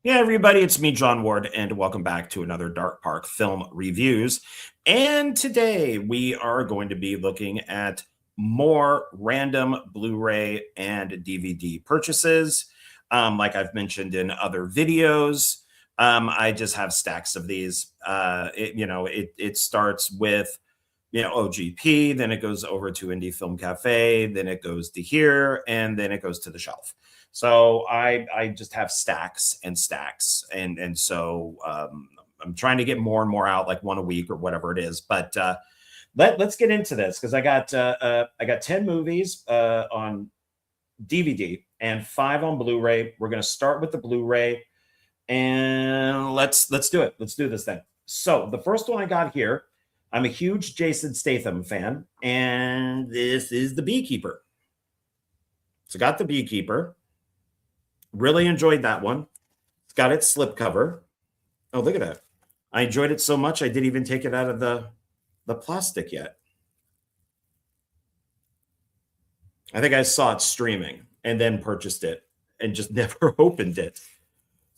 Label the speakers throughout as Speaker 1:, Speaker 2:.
Speaker 1: Yeah, everybody, it's me, John Ward, and welcome back to another Dark Park Film Reviews. And today we are going to be looking at more random Blu-ray and DVD purchases. Like I've mentioned in other videos, I just have stacks of these. It starts with OGP, then it goes over to Indie Film Cafe, then it goes to here, and then it goes to the shelf. So I just have stacks and stacks, and so I'm trying to get more and more out, like one a week or whatever it is. But let's get into this because I got 10 movies on DVD and 5 on Blu-ray. We're gonna start with the Blu-ray, and let's do it. Let's do this thing. So the first one I got here, I'm a huge Jason Statham fan, and this is The Beekeeper. So got The Beekeeper. Really enjoyed that one. It's got its slipcover. Oh, look at that. I enjoyed it so much I didn't even take it out of the plastic yet. I think I saw it streaming and then purchased it and just never opened it.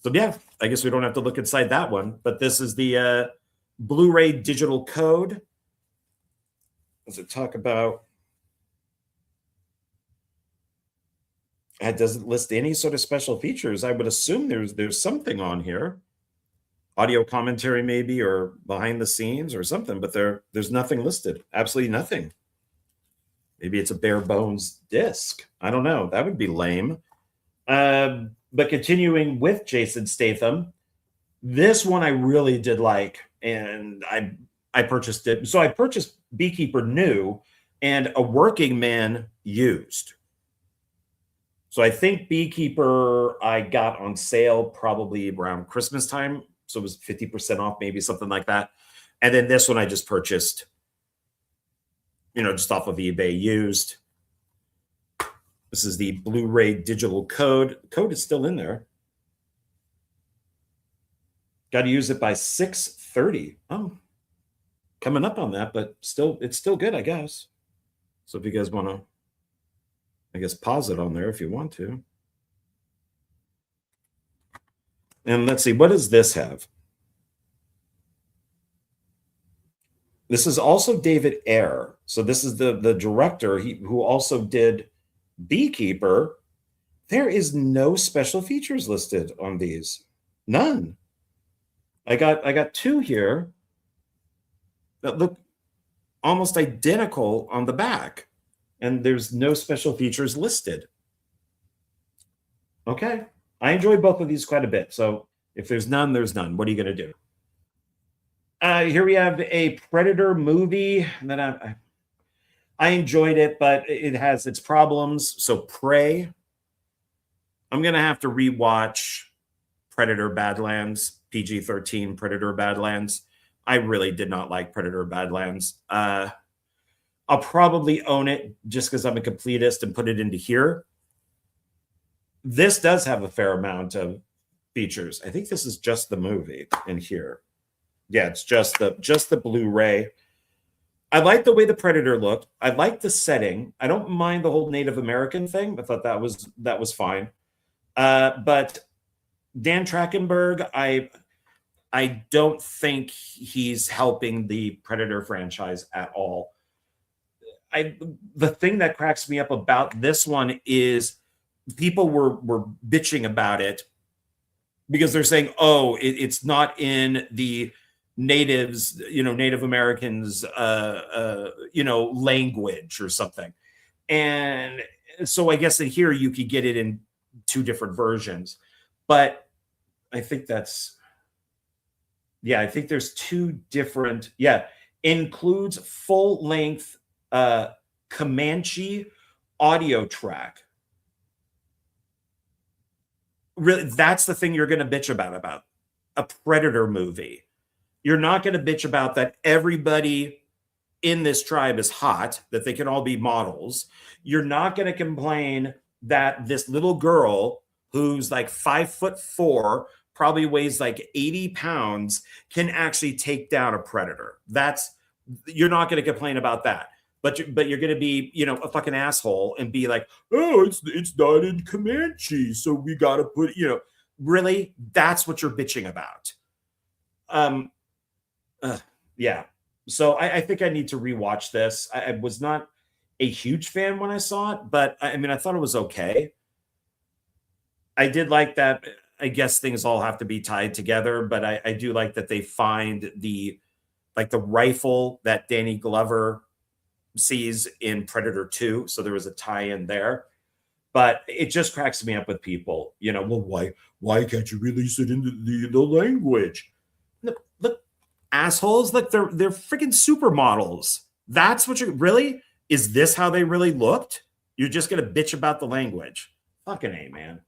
Speaker 1: So yeah, I guess we don't have to look inside that one, but this is the Blu-ray digital code. Does it talk about? It doesn't list any sort of special features. I would assume there's something on here, audio commentary maybe, or behind the scenes or something, but there's nothing listed. Absolutely nothing. Maybe it's a bare bones disc. I don't know. That would be lame. But continuing with Jason Statham, this one I really did like, and I purchased it. So I purchased Beekeeper new and A Working Man used. So I think Beekeeper I got on sale probably around Christmas time. So it was 50% off, maybe something like that. And then this one I just purchased, just off of eBay used. This is the Blu-ray digital code. The code is still in there. Got to use it by 6:30. Oh, coming up on that, but it's still good, I guess. So if you guys want to, I guess, pause it on there if you want to. And let's see, what does this have? This is also David Ayer. So this is the director who also did Beekeeper. There is no special features listed on these. None. I got 2 here that look almost identical on the back, and there's no special features listed. Okay. I enjoy both of these quite a bit. So if there's none, there's none. What are you going to do? Here we have a Predator movie that I enjoyed it, but it has its problems. So Prey. I'm going to have to rewatch Predator Badlands, PG-13 Predator Badlands. I really did not like Predator Badlands. I'll probably own it just because I'm a completist and put it into here. This does have a fair amount of features. I think this is just the movie in here. Yeah, it's just the Blu-ray. I like the way the Predator looked. I like the setting. I don't mind the whole Native American thing. I thought that was fine. But Dan Trachtenberg, I don't think he's helping the Predator franchise at all. The thing that cracks me up about this one is people were bitching about it because they're saying, oh, it's not in the natives, Native Americans, language or something. And so I guess in here you could get it in 2 different versions. But I think there's 2 different, includes full length Comanche audio track. Really, that's the thing you're going to bitch about a Predator movie. You're not going to bitch about that everybody in this tribe is hot, that they can all be models. You're not going to complain that this little girl who's like 5'4", probably weighs like 80 pounds, can actually take down a predator. You're not going to complain about that. But you're going to be, a fucking asshole and be like, oh, it's not in Comanche, so we got to put, really? That's what you're bitching about. Um, yeah. So I think I need to rewatch this. I was not a huge fan when I saw it, but I mean, I thought it was okay. I did like that. I guess things all have to be tied together, but I do like that they find the like the rifle that Danny Glover sees in Predator 2. So there was a tie-in there. But it just cracks me up with people, well, why can't you release it in the language? Look, assholes, look, they're freaking supermodels. That's what you really is this how they really looked? You're just gonna bitch about the language. Fucking A, man.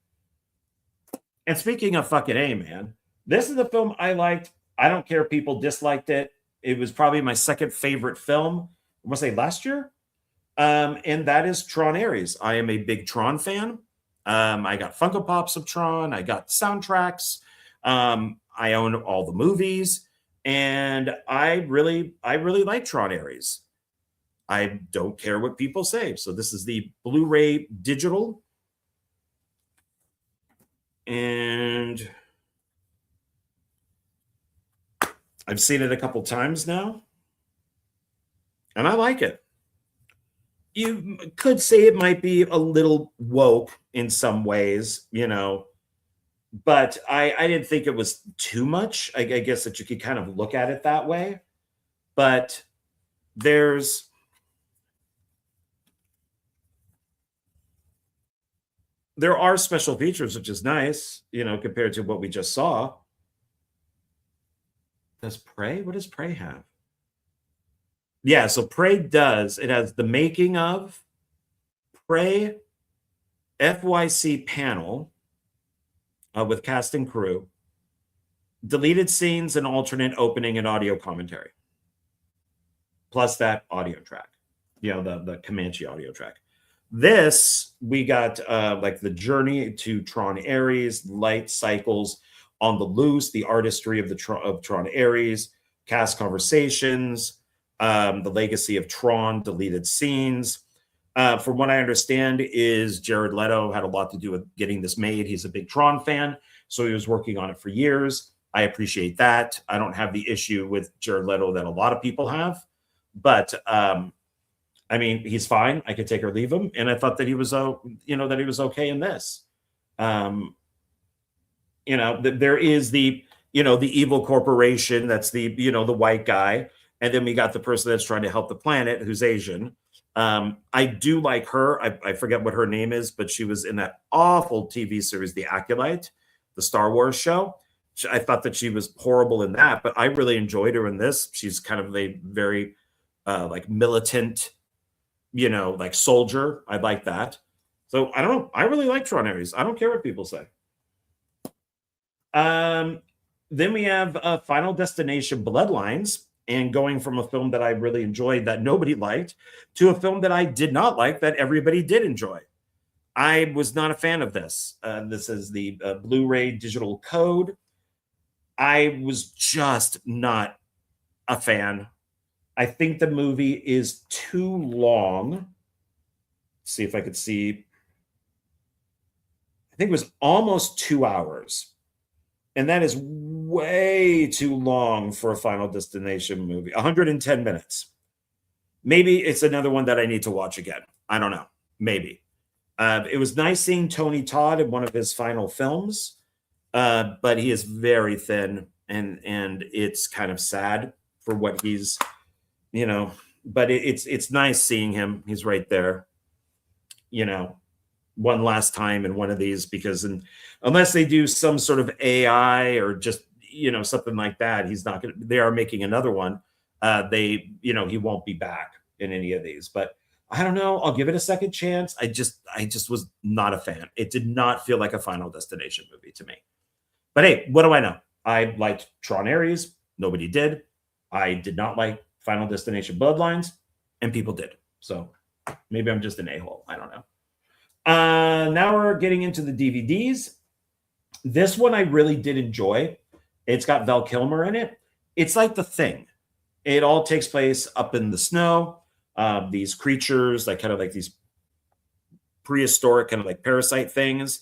Speaker 1: And speaking of fucking A, man, this is the film I liked. I don't care if people disliked it. It was probably my second favorite film. I want to say last year. And that is Tron Ares. I am a big Tron fan. I got Funko Pops of Tron. I got soundtracks. I own all the movies, and I really like Tron Ares. I don't care what people say. So this is the Blu-ray digital, and I've seen it a couple times now, and I like it. You could say it might be a little woke in some ways, but I didn't think it was too much. I guess that you could kind of look at it that way. But there are special features, which is nice, compared to what we just saw. Does Prey? What does Prey have? Yeah, so Prey does. It has the making of Prey FYC panel with cast and crew, deleted scenes, and alternate opening and audio commentary, plus that audio track, the Comanche audio track. This, we got like the journey to Tron Ares, light cycles on the loose, the artistry of Tron Ares, cast conversations, the legacy of Tron, deleted scenes. From what I understand is Jared Leto had a lot to do with getting this made. He's a big Tron fan, so he was working on it for years. I appreciate that. I don't have the issue with Jared Leto that a lot of people have, but I mean, he's fine. I could take or leave him, and I thought that he was, that he was okay in this. There is the evil corporation that's the white guy. And then we got the person that's trying to help the planet, who's Asian. I do like her. I forget what her name is, but she was in that awful TV series, The Acolyte, the Star Wars show. I thought that she was horrible in that, but I really enjoyed her in this. She's kind of a very like militant, like soldier. I like that. So I don't know. I really like Tron Ares. I don't care what people say. Then we have Final Destination Bloodlines. And going from a film that I really enjoyed that nobody liked to a film that I did not like that everybody did enjoy. I was not a fan of this. This is the Blu-ray digital code. I was just not a fan. I think the movie is too long. Let's see if I could see. I think it was almost 2 hours. And that is way too long for a Final Destination movie. 110 minutes. Maybe it's another one that I need to watch again. I don't know. Maybe. It was nice seeing Tony Todd in one of his final films, but he is very thin, and it's kind of sad for what he's, but it's nice seeing him. He's right there, one last time in one of these, because unless they do some sort of AI or just something like that, he's not gonna. They are making another one. He won't be back in any of these. But I don't know. I'll give it a second chance. I just was not a fan. It did not feel like a Final Destination movie to me. But hey, what do I know? I liked Tron Ares. Nobody did. I did not like Final Destination Bloodlines, and people did. So maybe I'm just an a-hole. I don't know. Now we're getting into the DVDs. This one I really did enjoy. It's got Val Kilmer in it. It's like The Thing. It all takes place up in the snow. These creatures, like kind of like these prehistoric kind of like parasite things,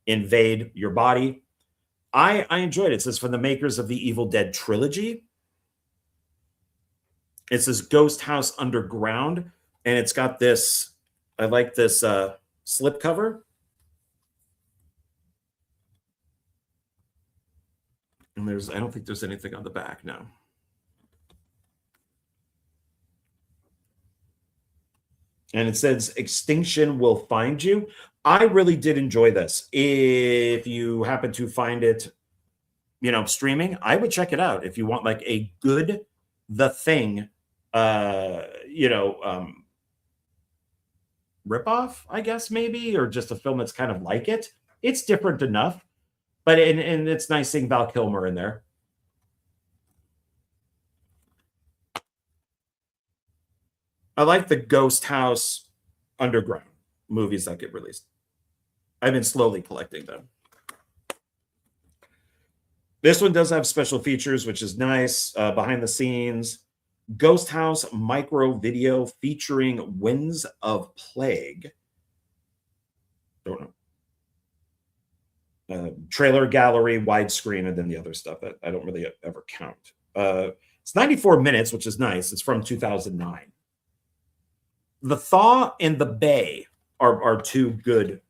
Speaker 1: invade your body. I enjoyed it. It says from the makers of the Evil Dead trilogy. It says Ghost House Underground, and it's got this, I like this slip cover. And I don't think there's anything on the back now. And it says Extinction Will Find You. I really did enjoy this. If you happen to find it, streaming, I would check it out. If you want like a good The Thing, ripoff, I guess, maybe, or just a film that's kind of like it. It's different enough, but and it's nice seeing Val Kilmer in there. I like the Ghost House Underground movies that get released. I've been slowly collecting them. This one does have special features, which is nice. Behind the scenes, Ghost House micro video featuring Winds of Plague. Don't know. Trailer gallery, widescreen, and then the other stuff that I don't really ever count. It's 94 minutes, which is nice. It's from 2009. The Thaw and the Bay are two good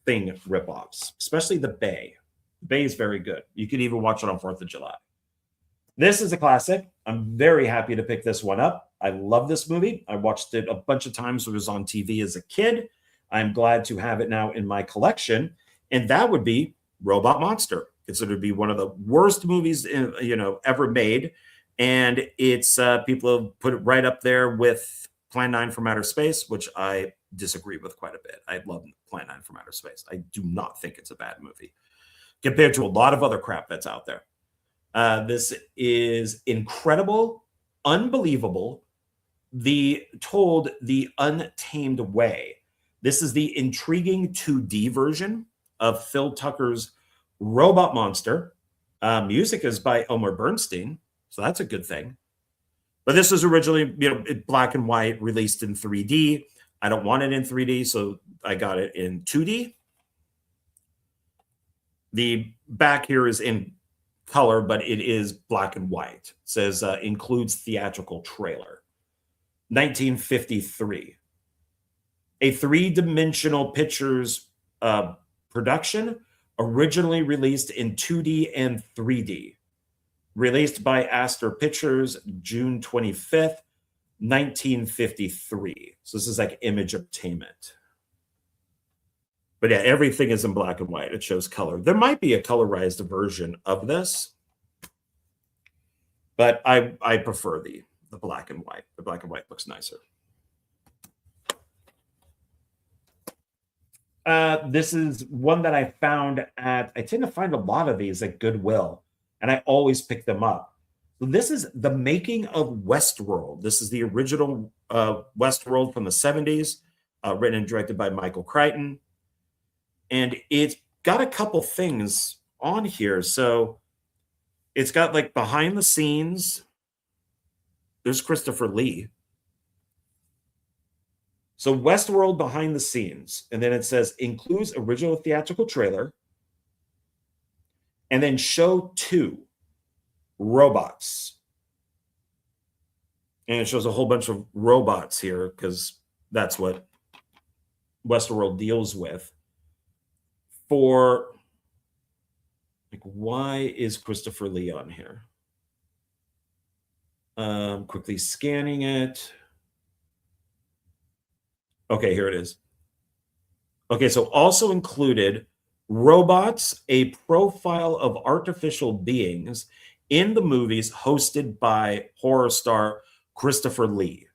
Speaker 1: Thing ripoffs, especially the Bay. The Bay is very good. You could even watch it on 4th of July. This is a classic. I'm very happy to pick this one up. I love this movie. I watched it a bunch of times when it was on TV as a kid. I'm glad to have it now in my collection, and that would be Robot Monster. Considered to be one of the worst movies ever made, and it's people have put it right up there with Plan 9 from Outer Space, which I disagree with quite a bit. I love Plan 9 from Outer Space. I do not think it's a bad movie compared to a lot of other crap that's out there. This is incredible, unbelievable, told the untamed way. This is the intriguing 2D version of Phil Tucker's Robot Monster. Music is by Elmer Bernstein, so that's a good thing. But this was originally, black and white, released in 3D. I don't want it in 3D, so I got it in 2D. The back here is in color, but it is black and white. It says includes theatrical trailer. 1953. A three-dimensional pictures production, originally released in 2D and 3D. Released by Astor Pictures, June 25th, 1953. So this is like Image Entertainment. But yeah, everything is in black and white. It shows color. There might be a colorized version of this, but I prefer the black and white. The black and white looks nicer. This is one that I found I tend to find a lot of these at Goodwill, and I always pick them up. So this is The Making of Westworld. This is the original Westworld from the 70s, written and directed by Michael Crichton. And it's got a couple things on here. So it's got like behind the scenes. There's Christopher Lee. So Westworld behind the scenes. And then it says includes original theatrical trailer. And then show 2, robots. And it shows a whole bunch of robots here because that's what Westworld deals with. For, like, why is Christopher Lee on here? Quickly scanning it. Okay, here it is. Okay, so also included robots, a profile of artificial beings in the movies hosted by horror star Christopher Lee,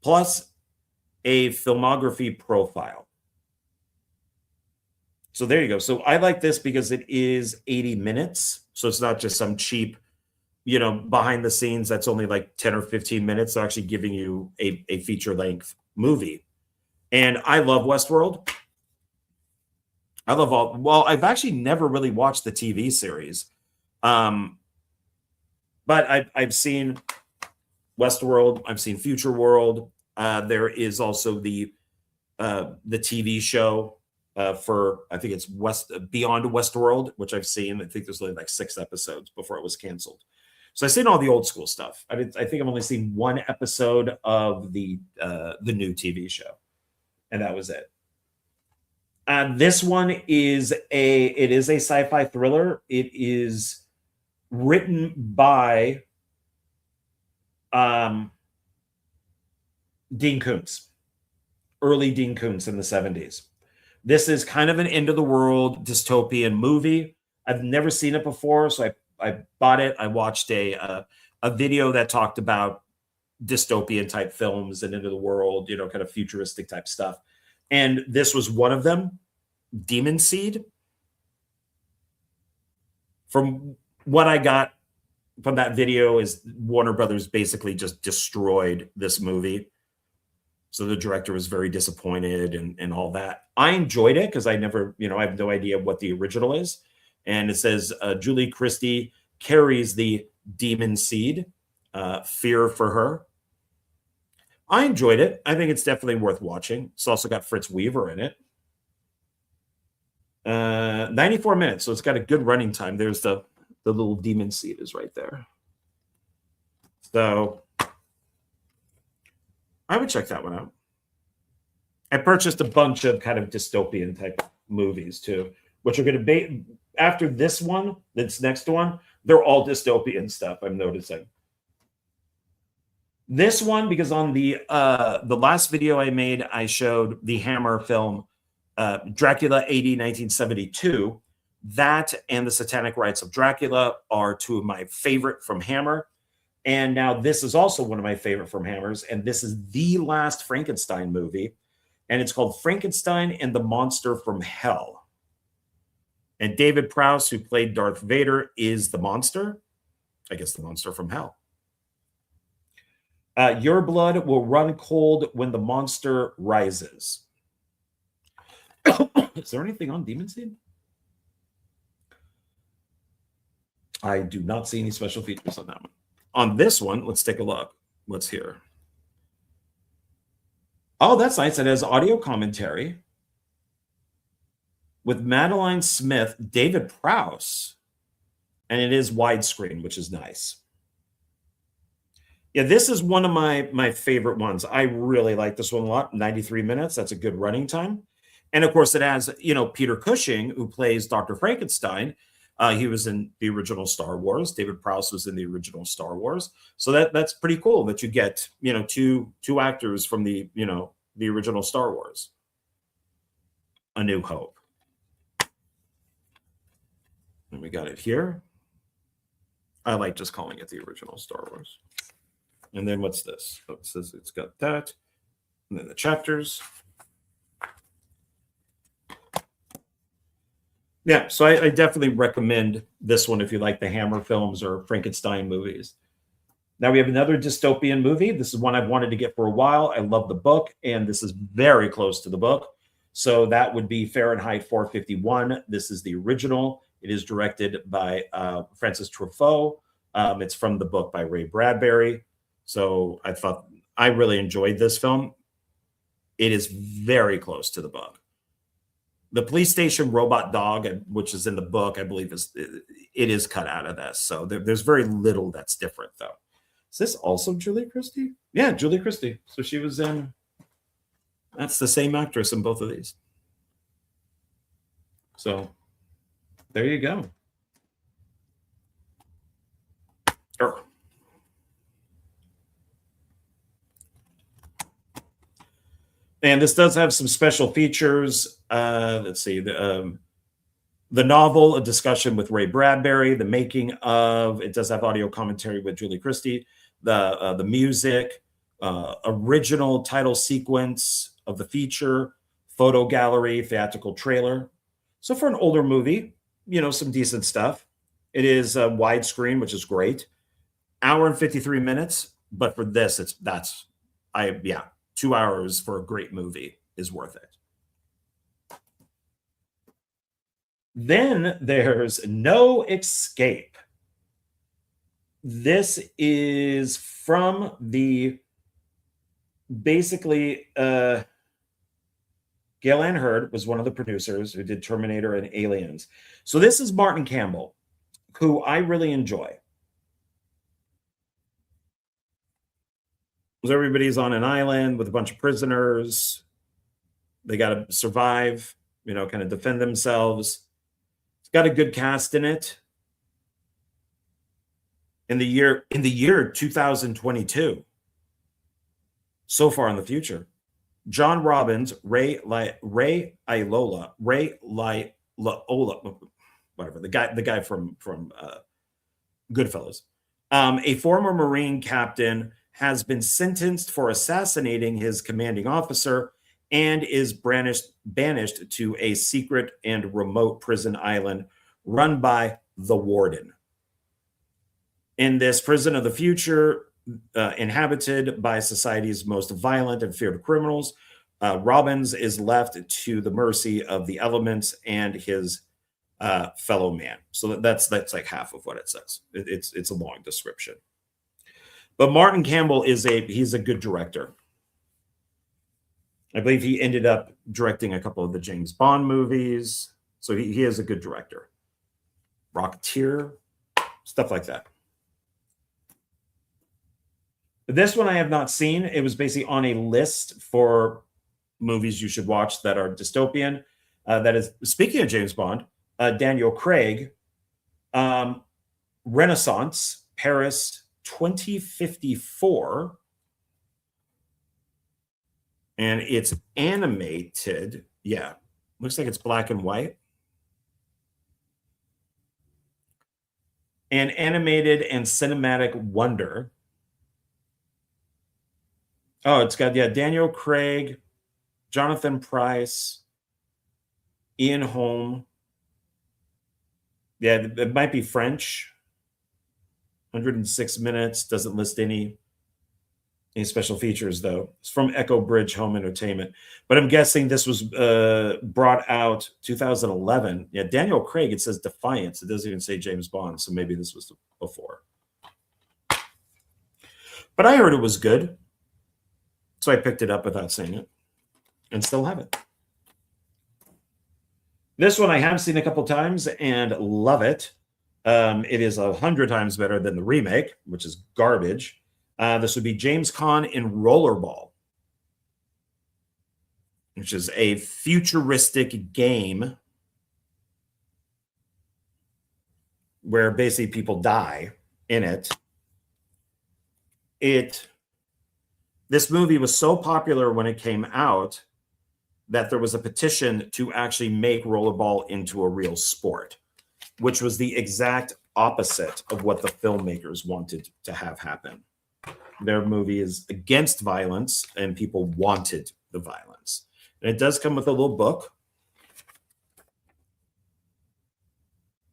Speaker 1: plus a filmography profile. So there you go. So I like this because it is 80 minutes. So it's not just some cheap, behind the scenes that's only like 10 or 15 minutes. They're actually giving you a feature length movie. And I love Westworld. I love I've actually never really watched the TV series. But I've seen Westworld. I've seen Future World. There is also the TV show for, I think it's Beyond Westworld, which I've seen. I think there's only like 6 episodes before it was canceled. So I've seen all the old school stuff. I think I've only seen 1 episode of the new TV show, and that was it. This one is a sci-fi thriller. It is written by Dean Koontz, early Dean Koontz in the 70s. This is kind of an end of the world dystopian movie. I've never seen it before, so I bought it. I watched a video that talked about dystopian type films and end of the world, kind of futuristic type stuff. And this was one of them, Demon Seed. From what I got from that video is Warner Brothers basically just destroyed this movie. So the director was very disappointed and all that. I enjoyed it because I never, I have no idea what the original is. And it says Julie Christie carries the demon seed, fear for her. I enjoyed it. I think it's definitely worth watching. It's also got Fritz Weaver in it. 94 minutes, so it's got a good running time. There's the little demon seed is right there. So I would check that one out. I purchased a bunch of kind of dystopian type movies too, which are going to be after this one, this next one, they're all dystopian stuff, I'm noticing. This one, because on the last video I made, I showed the Hammer film, Dracula AD 1972. That and The Satanic Rites of Dracula are 2 of my favorite from Hammer. And now this is also one of my favorite from Hammers. And this is the last Frankenstein movie. And it's called Frankenstein and the Monster from Hell. And David Prowse, who played Darth Vader, is the monster. I guess the monster from hell. Your blood will run cold when the monster rises. Is there anything on Demon Seed? I do not see any special features on that one. On this one, let's take a look. Let's hear. Oh, that's nice. It has audio commentary with Madeline Smith, David Prowse, and it is widescreen, which is nice. Yeah, this is one of my favorite ones. I really like this one a lot. 93 minutes. That's a good running time. And of course, it has, Peter Cushing, who plays Dr. Frankenstein. He was in the original Star Wars. David Prowse was in the original Star Wars. So that's pretty cool that you get, two actors from the original Star Wars. A New Hope. And we got it here. I like just calling it the original Star Wars. And then what's this? Oh, it says it's got that. And then the chapters. Yeah, so I definitely recommend this one if you like the Hammer films or Frankenstein movies. Now we have another dystopian movie. This is one I've wanted to get for a while. I love the book, and this is very close to the book. So that would be Fahrenheit 451. This is the original. It is directed by Francis Truffaut. It's from the book by Ray Bradbury. So I really enjoyed this film. It is very close to the book. The police station robot dog, which is in the book, I believe it is cut out of this. So there's very little that's different, though. Is this also Julie Christie? Yeah, Julie Christie. So she was in. That's the same actress in both of these. So there you go. And this does have some special features. Let's see. The novel, a discussion with Ray Bradbury, the making of, it does have audio commentary with Julie Christie, the music, original title sequence of the feature, photo gallery, theatrical trailer. So for an older movie, some decent stuff. It is widescreen, which is great. Hour and 53 minutes. But for this, 2 hours for a great movie is worth it. Then there's No Escape. This is from the basically Gail Ann Hurd was one of the producers who did Terminator and Aliens. So this is Martin Campbell, who I really enjoy. Because everybody's on an island with a bunch of prisoners. They got to survive, you know, kind of defend themselves. It's got a good cast in it. In the year 2022, so far in the future, John Robbins, Ray Liotta, whatever, the guy from Goodfellas, a former Marine captain, has been sentenced for assassinating his commanding officer and is banished to a secret and remote prison island run by the warden. In this prison of the future, inhabited by society's most violent and feared criminals, Robbins is left to the mercy of the elements and his fellow man. So that's like half of what it says. It's a long description. But Martin Campbell he's a good director. I believe he ended up directing a couple of the James Bond movies. So he is a good director. Rocketeer, stuff like that. This one I have not seen. It was basically on a list for movies you should watch that are dystopian. That is, speaking of James Bond, Daniel Craig, Renaissance, Paris 2054. And it's animated. Yeah, looks like it's black and white. An animated and cinematic wonder. Oh, it's got, yeah, Daniel Craig, Jonathan Pryce, Ian Holm. Yeah, it might be French. 106 minutes, doesn't list any special features, though. It's from Echo Bridge Home Entertainment. But I'm guessing this was brought out 2011. Yeah, Daniel Craig, it says Defiance. It doesn't even say James Bond, so maybe this was before. But I heard it was good. So I picked it up without seeing it and still have it. This one I have seen a couple times and love it. It is 100 times better than the remake, which is garbage. This would be James Caan in Rollerball, which is a futuristic game where basically people die in it. This movie was so popular when it came out that there was a petition to actually make rollerball into a real sport, which was the exact opposite of what the filmmakers wanted to have happen. Their movie is against violence, and people wanted the violence. And it does come with a little book.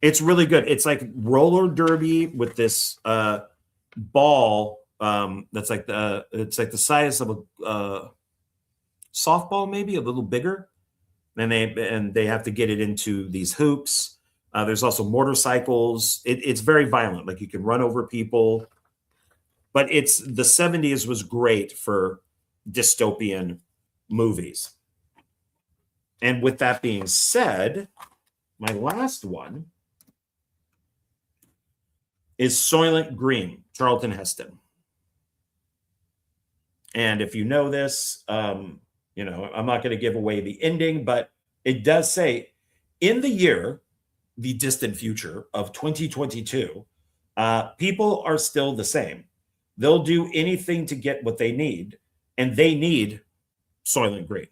Speaker 1: It's really good. It's like roller derby with this ball that's like it's like the size of a softball, maybe a little bigger, and they have to get it into these hoops. There's also motorcycles. It's very violent. Like you can run over people, but the 70s was great for dystopian movies. And with that being said, my last one is Soylent Green, Charlton Heston. And if you know this, you know, I'm not going to give away the ending, but it does say in the distant future of 2022, people are still the same. They'll do anything to get what they need, and they need Soylent Green.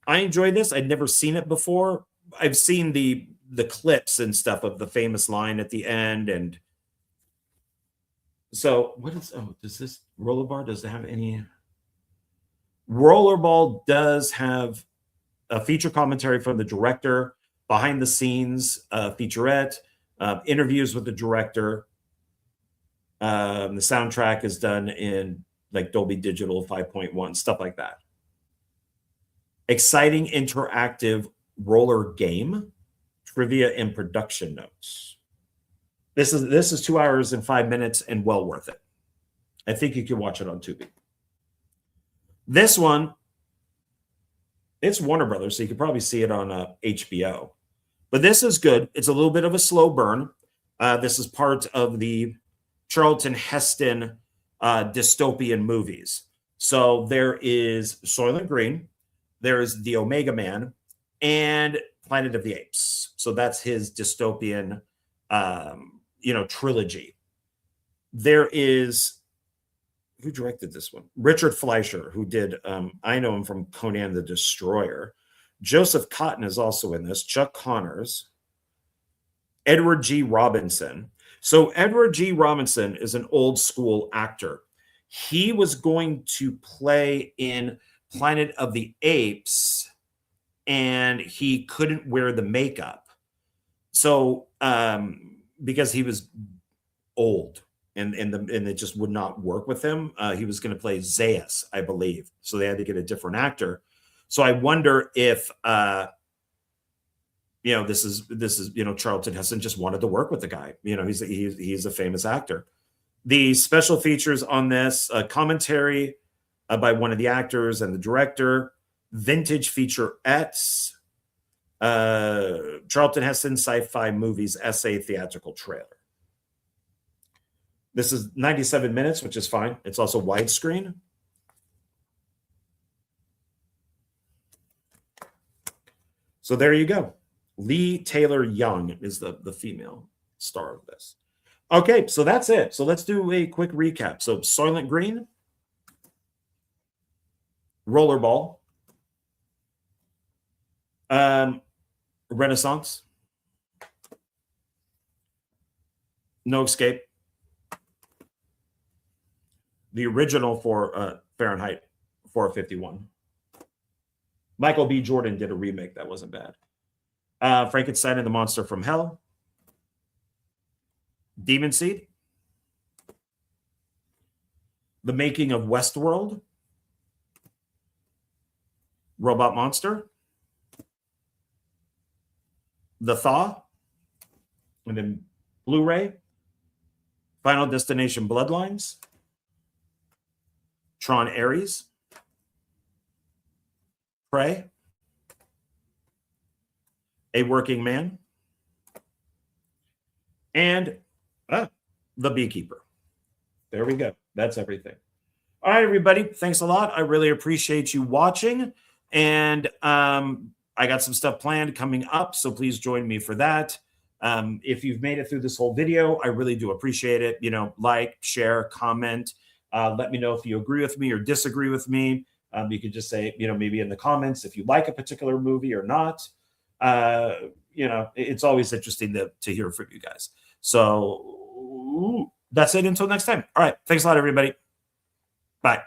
Speaker 1: I enjoy this. I'd never seen it before. I've seen the clips and stuff of the famous line at the end, and so does this Rollerball, does it have any? Rollerball does have a feature commentary from the director, behind the scenes featurette, interviews with the director. The soundtrack is done in like Dolby Digital 5.1, stuff like that. Exciting interactive roller game, trivia and production notes. This is 2 hours and 5 minutes and well worth it. I think you can watch it on Tubi. This one, it's Warner Brothers, so you could probably see it on HBO. But this is good. It's a little bit of a slow burn. This is part of the Charlton Heston dystopian movies. So there is Soylent Green, there is The Omega Man, and Planet of the Apes. So that's his dystopian, trilogy. There is, who directed this one? Richard Fleischer, who did, I know him from Conan the Destroyer. Joseph Cotton is also in this. Chuck Connors. Edward G. Robinson. So Edward G. Robinson is an old school actor. He was going to play in Planet of the Apes, and he couldn't wear the makeup. So because he was old and it just would not work with him, he was going to play Zeus, I believe. So they had to get a different actor. So I wonder if this is Charlton Heston just wanted to work with the guy. He's a famous actor. The special features on this, commentary by one of the actors and the director, vintage featurettes, Charlton Heston Sci-Fi Movies essay theatrical trailer. This is 97 minutes, which is fine. It's also widescreen. So there you go. Lee Taylor Young is the female star of this. Okay, so that's it. So let's do a quick recap. So Soylent Green, Rollerball, Renaissance, No Escape, the original for Fahrenheit 451. Michael B. Jordan did a remake that wasn't bad. Frankenstein and the Monster from Hell, Demon Seed, The Making of Westworld, Robot Monster, The Thaw, and then Blu-ray, Final Destination Bloodlines, Tron Ares, Prey, A Working Man, and The Beekeeper. There we go. That's everything. All right, everybody. Thanks a lot. I really appreciate you watching. And I got some stuff planned coming up, so please join me for that. If you've made it through this whole video, I really do appreciate it. Like, share, comment. Let me know if you agree with me or disagree with me. You could just say, maybe in the comments if you like a particular movie or not. It's always interesting to hear from you guys. So that's it until next time. All right. Thanks a lot, everybody. Bye.